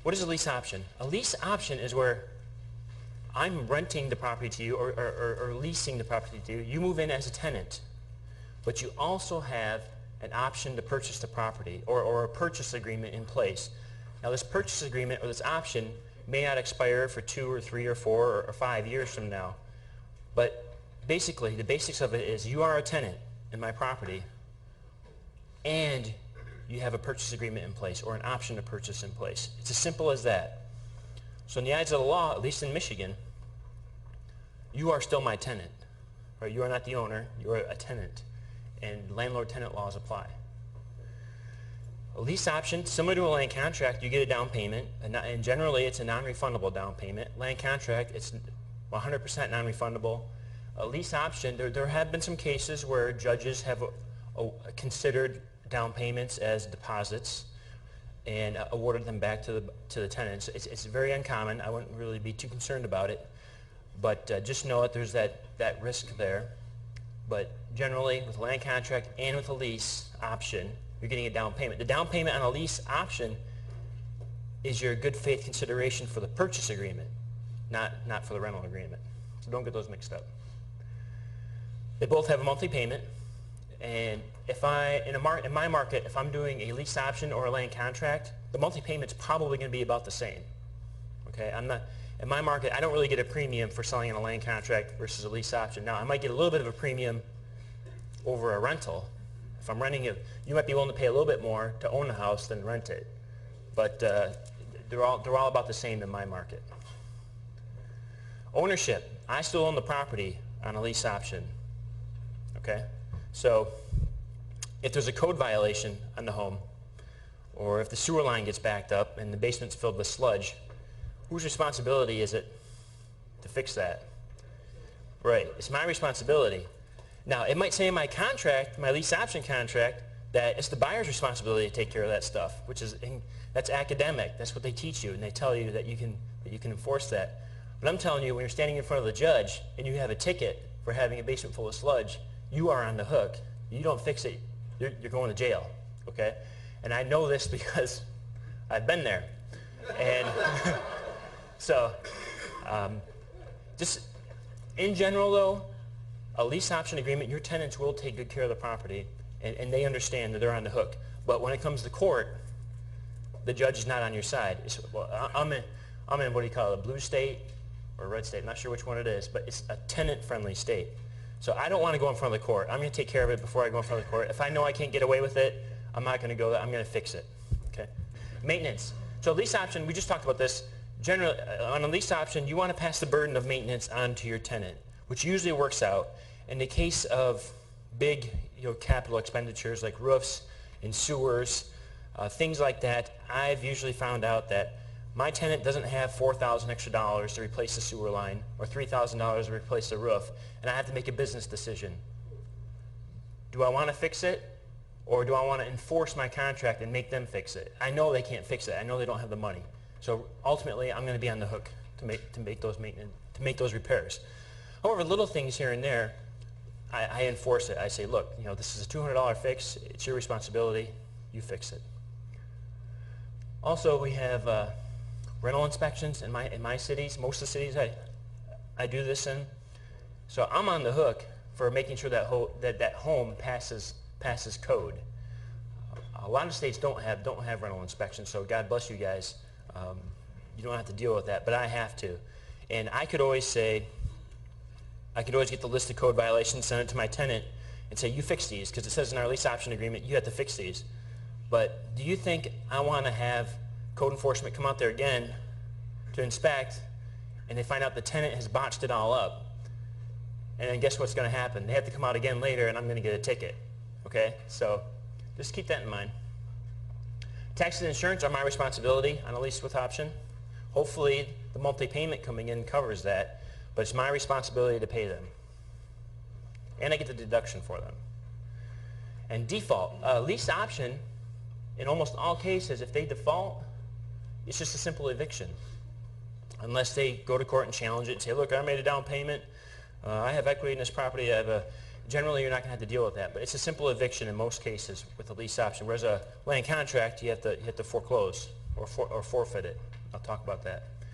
What is a lease option? A lease option is where I'm renting the property to you or leasing the property to you. You move in as a tenant, but you also have an option to purchase the property or a purchase agreement in place. Now this purchase agreement or this option may not expire for 2 or 3 or 4 or 5 years from now, but basically the basics of it is you are a tenant in my property and you have a purchase agreement in place or an option to purchase in place. It's as simple as that. So in the eyes of the law, at least in Michigan, you are still my tenant. Right? You are not the owner, you are a tenant. And landlord-tenant laws apply. A lease option, similar to a land contract, you get a down payment, and generally it's a non-refundable down payment. Land contract, it's 100% non-refundable. A lease option, there have been some cases where judges have considered down payments as deposits and awarded them back to the tenants. It's very uncommon. I wouldn't really be too concerned about it, but just know that there's that risk there. But generally, with a land contract and with a lease option, you're getting a down payment. The down payment on a lease option is your good faith consideration for the purchase agreement, not for the rental agreement. So don't get those mixed up. They both have a monthly payment, and if in my market, if I'm doing a lease option or a land contract, the monthly payment's probably going to be about the same. Okay, in my market, I don't really get a premium for selling in a land contract versus a lease option. Now, I might get a little bit of a premium over a rental. If I'm renting it, you might be willing to pay a little bit more to own the house than rent it. But they're all about the same in my market. Ownership. I still own the property on a lease option. Okay? So if there's a code violation on the home, or if the sewer line gets backed up and the basement's filled with sludge, whose responsibility is it to fix that? Right, it's my responsibility. Now, it might say in my contract, my lease option contract, that it's the buyer's responsibility to take care of that stuff, that's academic. That's what they teach you, and they tell you that you can enforce that. But I'm telling you, when you're standing in front of the judge and you have a ticket for having a basement full of sludge, you are on the hook. You don't fix it, you're going to jail. Okay? And I know this because I've been there. And so, just in general though, a lease option agreement, your tenants will take good care of the property, and they understand that they're on the hook. But when it comes to court, the judge is not on your side. I'm in what do you call it, a blue state or a red state? I'm not sure which one it is, but it's a tenant-friendly state. So I don't want to go in front of the court. I'm going to take care of it before I go in front of the court. If I know I can't get away with it, I'm not going to go there. I'm going to fix it. Okay? Maintenance. So lease option, we just talked about this. Generally, on a lease option, you want to pass the burden of maintenance on to your tenant, which usually works out. In the case of big capital expenditures like roofs and sewers, things like that, I've usually found out that my tenant doesn't have $4,000 extra to replace the sewer line or $3,000 to replace the roof, and I have to make a business decision. Do I want to fix it, or do I want to enforce my contract and make them fix it? I know they can't fix it. I know they don't have the money. So ultimately, I'm going to be on the hook to make those repairs. However, little things here and there, I enforce it. I say, look, this is a $200 fix. It's your responsibility. You fix it. Also, we have rental inspections in my cities. Most of the cities I do this in. So I'm on the hook for making sure that that home passes code. A lot of states don't have rental inspections. So God bless you guys. You don't have to deal with that, but I have to. And I could always get the list of code violations, send it to my tenant, and say, you fix these, because it says in our lease option agreement you have to fix these. But do you think I want to have code enforcement come out there again to inspect, and they find out the tenant has botched it all up? And then guess what's going to happen? They have to come out again later, and I'm going to get a ticket. Okay? So just keep that in mind. Taxes and insurance are my responsibility on a lease with option. Hopefully the monthly payment coming in covers that, but it's my responsibility to pay them. And I get the deduction for them. And default, lease option, in almost all cases, if they default, it's just a simple eviction. Unless they go to court and challenge it and say, look, I made a down payment, I have equity in this property, generally you're not going to have to deal with that. But it's a simple eviction in most cases with a lease option, whereas a land contract, you have to foreclose. or forfeit it. I'll talk about that.